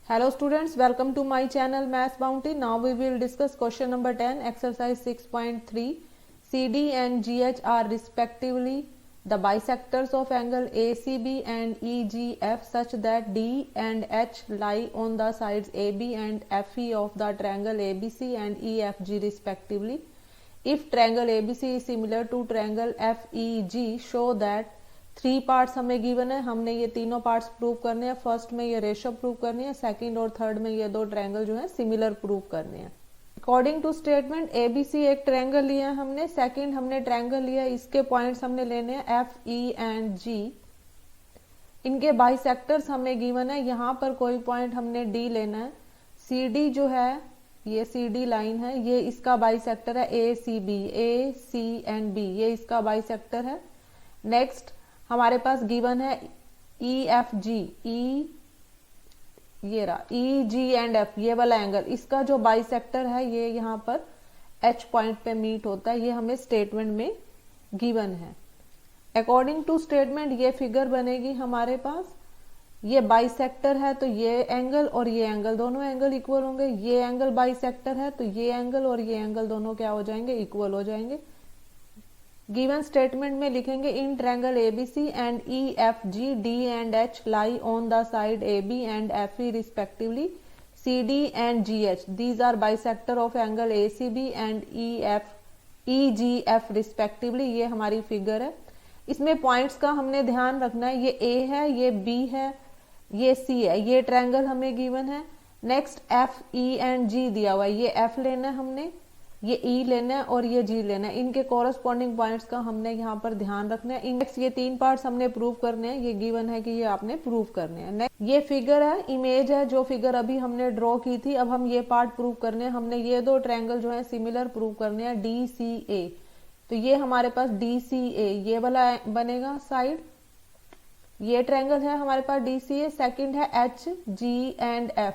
Hello students, welcome to my channel Maths Bounty. Now we will discuss question number 10, exercise 6.3. CD and GH are respectively the bisectors of angle ACB and EGF such that D and H lie on the sides AB and FE of the triangle ABC and EFG respectively. If triangle ABC is similar to triangle FEG, show that 3 parts हमें given है, हमने ये तीनों parts prove करने हैं। First में ये ratio prove करनी है, सेकंड और थर्ड में ये दो ट्रायंगल जो है सिमिलर प्रूव करने हैं। अकॉर्डिंग टू स्टेटमेंट एबीसी एक ट्रायंगल लिया है हमने, सेकंड हमने ट्रायंगल लिया, इसके पॉइंट्स हमने लेने हैं एफ ई एंड जी। इनके बाइसेक्टर्स हमें गिवन है, यहाँ पर कोई पॉइंट हमने डी लेना है। सी डी जो है, ये सी डी लाइन है, ये इसका बाइसेक्टर है A C B, A C and B, ये इसका बाइसेक्टर है। नेक्स्ट हमारे पास गिवन है ई एफ जी, ये रहा ई जी एंड एफ, ये वाला एंगल, इसका जो बाइसेक्टर है ये यहाँ पर एच पॉइंट पे मीट होता है, ये हमें स्टेटमेंट में गिवन है। अकॉर्डिंग टू स्टेटमेंट ये फिगर बनेगी हमारे पास, ये बाइसेक्टर है तो ये एंगल और ये एंगल, दोनों एंगल इक्वल होंगे। ये एंगल बाइसेक्टर है तो ये एंगल और ये एंगल दोनों क्या हो जाएंगे, इक्वल हो जाएंगे। गिवन स्टेटमेंट में लिखेंगे in triangle ABC and E F G D and H lie on the side AB and FE respectively, CD and GH these are bisector of angle ACB and EGF respectively. ये हमारी figure है। इसमें points का हमने ध्यान रखना है, ये A है, ये B है, ये C है, ये ट्रायंगल हमें गिवन है। नेक्स्ट FE एंड G दिया हुआ है, ये F लेना है हमने, ये E लेना है और ये G लेना है। इनके कॉरस्पॉन्डिंग पॉइंट्स का हमने यहाँ पर ध्यान रखना है। इंडेक्स ये 3 पार्ट्स हमने प्रूव करने हैं, ये गिवन है कि ये आपने प्रूव करने हैं। नेक्स्ट ये फिगर है, इमेज है, जो फिगर अभी हमने ड्रॉ की थी। अब हम ये पार्ट प्रूव करने हैं, हमने ये दो ट्रायंगल जो है सिमिलर प्रूव करने हैं, DCA। तो ये हमारे पास DCA ये वाला बनेगा साइड, ये ट्रायंगल है हमारे पास DCA। सेकेंड है HG एंड F,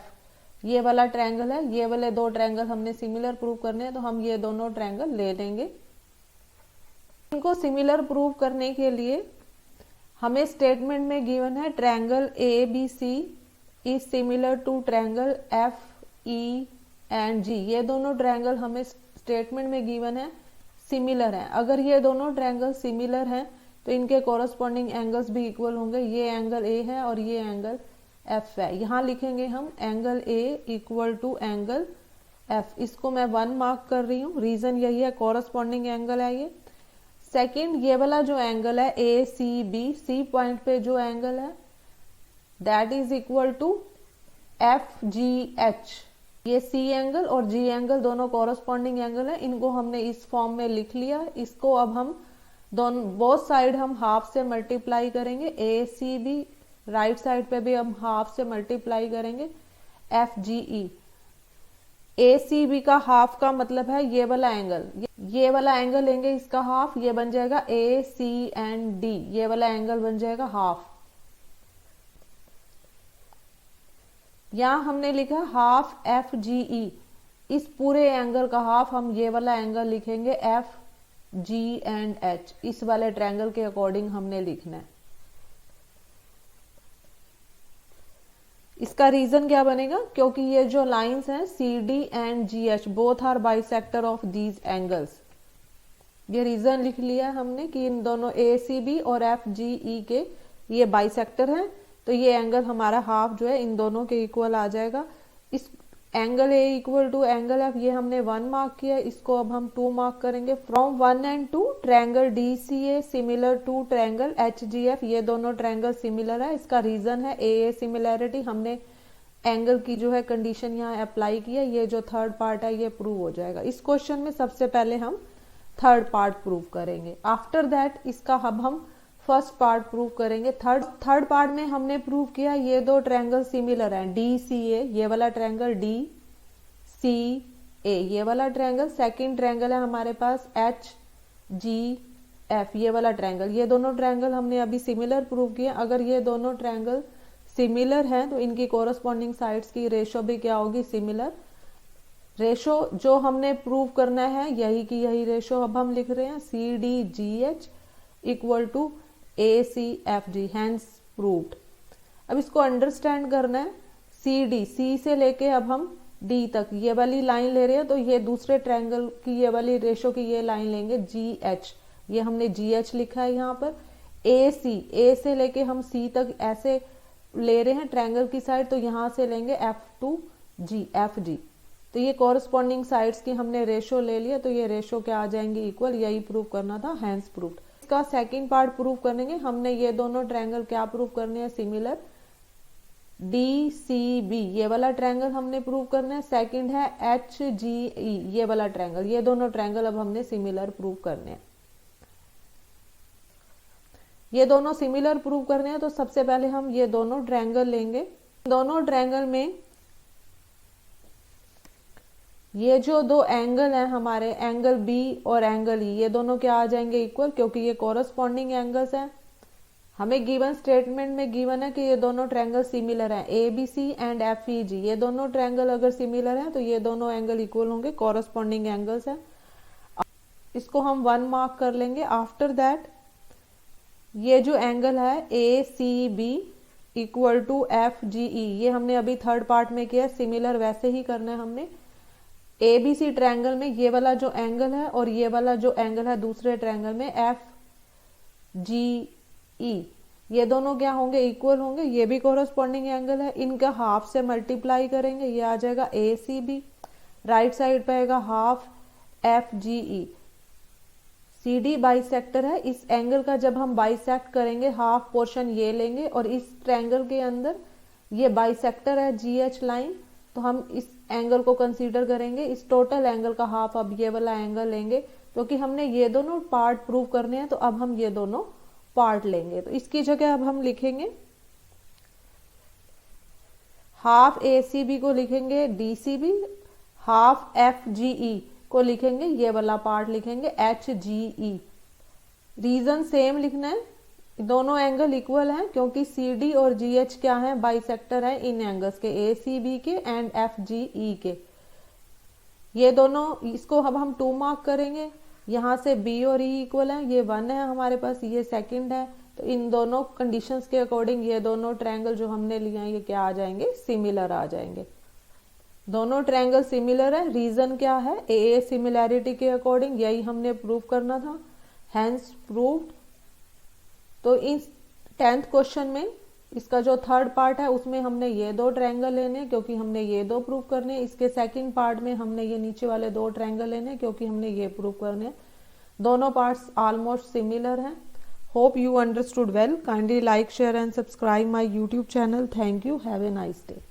ये वाला ट्रायंगल है। ये वाले दो ट्रायंगल हमने सिमिलर प्रूव करने हैं, तो हम ये दोनों ट्रायंगल ले लेंगे। इनको सिमिलर प्रूव करने के लिए हमें स्टेटमेंट में गिवन है triangle ABC is similar to triangle FE and G। ये दोनों ट्रायंगल हमें स्टेटमेंट में गिवन है, सिमिलर है। अगर ये दोनों ट्रायंगल सिमिलर हैं तो इनके कॉरस्पॉन्डिंग एंगल्स भी इक्वल होंगे। ये एंगल A है और ये एंगल F है। यहाँ लिखेंगे हम angle A equal to angle F, इसको मैं 1 मार्क कर रही हूँ, रीजन यही है, कॉरस्पॉन्डिंग एंगल है ये। सेकंड ये वाला जो एंगल है ACB, C पॉइंट पे जो एंगल है that is equal to FGH। ये C एंगल और G एंगल दोनों कॉरस्पॉन्डिंग एंगल है, इनको हमने इस फॉर्म में लिख लिया। इसको अब हम दोनों बोथ साइड हम हाफ से मल्टीप्लाई करेंगे। ACB राइट साइड पे भी हम हाफ से मल्टीप्लाई करेंगे FGE। ACB का हाफ का मतलब है ये वाला एंगल, ये वाला एंगल लेंगे, इसका हाफ, ये बन जाएगा AC एंड D, ये वाला एंगल बन जाएगा हाफ। यहां हमने लिखा हाफ FGE, इस पूरे एंगल का हाफ हम ये वाला एंगल लिखेंगे FG एंड H, इस वाले ट्रायंगल के अकॉर्डिंग हमने लिखना है। इसका रीजन क्या बनेगा, क्योंकि ये जो लाइंस हैं CD and GH both are bisector of these angles. ये रीजन लिख लिया हमने कि इन दोनों ACB और FGE के ये बाइसेक्टर हैं, तो ये एंगल हमारा हाफ जो है इन दोनों के इक्वल आ जाएगा। इस angle A equal to angle F ये हमने 1 मार्क किया, इसको अब हम 2 मार्क करेंगे। From 1 and 2 triangle DCA similar to triangle HGF, ये दोनों ट्रायंगल सिमिलर है। इसका रीजन है AA सिमिलैरिटी, हमने एंगल की जो है कंडीशन यहाँ अप्लाई की है। ये जो थर्ड पार्ट है ये प्रूव हो जाएगा। इस क्वेश्चन में सबसे पहले हम थर्ड पार्ट प्रूव करेंगे, आफ्टर दैट इसका अब हम फर्स्ट पार्ट प्रूव करेंगे। थर्ड पार्ट में हमने प्रूव किया ये दो ट्रायंगल सिमिलर हैं, DCA ये वाला ट्रायंगल, DCA ये वाला ट्रायंगल। सेकंड ट्रायंगल है हमारे पास HGF ये वाला ट्रायंगल। ये दोनों ट्रायंगल हमने अभी सिमिलर प्रूव किया। अगर ये दोनों ट्रायंगल सिमिलर हैं तो इनकी कॉरस्पॉन्डिंग साइड्स की रेशो भी क्या होगी, सिमिलर। रेशो जो हमने प्रूव करना है यही की यही रेशो अब हम लिख रहे हैं, CDGH equal to ACFG, hence proved. अब इसको अंडरस्टैंड करना है। CD, C से लेके अब हम D तक ये वाली लाइन ले रहे हैं, तो ये दूसरे ट्रायंगल की ये वाली रेशो की ये लाइन लेंगे GH, ये हमने GH लिखा है यहाँ पर। AC, A से लेके हम C तक ऐसे ले रहे हैं ट्रायंगल की साइड, तो यहाँ से लेंगे F2G, FG। तो ये कॉरस्पॉन्डिंग साइड्स की हमने रेशो ले लिया, तो ये रेशो क्या आ जाएंगे, इक्वल। यही प्रूव करना था, हैंस प्रूव्ड। इसका सेकंड पार्ट प्रूव करेंगे, हमने ये दोनों ट्रायंगल क्या प्रूव करने हैं, सिमिलर। DCB ये वाला ट्रायंगल हमने प्रूव करना है। सेकंड है HGE ये वाला ट्रायंगल, ये दोनों ट्रायंगल अब हमने सिमिलर प्रूव करने हैं। ये दोनों सिमिलर प्रूव करने हैं, तो सबसे पहले हम ये दोनों ट्रायंगल लेंगे। दोनों ट्रायंगल में ये जो दो एंगल हैं हमारे, एंगल B और एंगल E, ये दोनों क्या आ जाएंगे, इक्वल, क्योंकि ये कॉरस्पॉन्डिंग एंगल्स हैं। हमें गिवन स्टेटमेंट में गिवन है कि ये दोनों ट्रायंगल सिमिलर हैं, ABC एंड FEG। ये दोनों ट्रायंगल अगर सिमिलर हैं तो ये दोनों एंगल इक्वल होंगे, कॉरस्पॉन्डिंग एंगल्स हैं। इसको हम 1 मार्क कर लेंगे। आफ्टर दैट ये जो एंगल है ACB इक्वल टू FGE, ये हमने अभी थर्ड पार्ट में किया, सिमिलर वैसे ही करना है हमने। ABC ट्रायंगल में ये वाला जो एंगल है और ये वाला जो एंगल है दूसरे ट्रायंगल में FGE, ये दोनों क्या होंगे, इक्वल होंगे। ये भी कॉरस्पॉन्डिंग एंगल है, इनका हाफ से मल्टीप्लाई करेंगे, ये आ जाएगा ACB। राइट साइड पे आएगा हाफ FGE। CD बाइसेक्टर है, इस एंगल का जब हम बाइसेक्ट करेंगे हाफ पोर्शन ये लेंगे, और इस ट्रायंगल के अंदर ये बाइसेक्टर है GH लाइन, तो हम इस एंगल को कंसीडर करेंगे। इस टोटल एंगल का हाफ अब ये वाला एंगल लेंगे, क्योंकि हमने ये दोनों पार्ट प्रूव करने हैं, तो अब हम ये दोनों पार्ट लेंगे। तो इसकी जगह अब हम लिखेंगे हाफ ACB को लिखेंगे DCB, हाफ FGE को लिखेंगे, ये वाला पार्ट लिखेंगे HGE। रीजन सेम लिखना है, दोनों एंगल इक्वल हैं, क्योंकि CD और GH क्या है, बाइसेक्टर है इन एंगल्स के, ACB के एंड FGE के। ये दोनों, इसको अब हम 2 मार्क करेंगे। यहाँ से B और E इक्वल है, ये 1 है हमारे पास, ये सेकंड है। तो इन दोनों कंडीशंस के अकॉर्डिंग ये दोनों ट्रायंगल जो हमने लिया है ये क्या आ जाएंगे, सिमिलर आ जाएंगे। दोनों ट्रायंगल सिमिलर है, रीजन क्या है, AA सिमिलैरिटी के अकॉर्डिंग, यही हमने प्रूव करना था, हैंस प्रूव्ड। तो इस 10th क्वेश्चन में इसका जो थर्ड पार्ट है उसमें हमने ये दो ट्रायंगल लेने, क्योंकि हमने ये दो प्रूव करने। इसके सेकंड पार्ट में हमने ये नीचे वाले 2 ट्रायंगल लेने, क्योंकि हमने ये प्रूव करने। दोनों पार्ट्स ऑलमोस्ट सिमिलर हैं। Hope you understood well. Kindly like, share and subscribe my YouTube channel. Thank you. Have a nice day.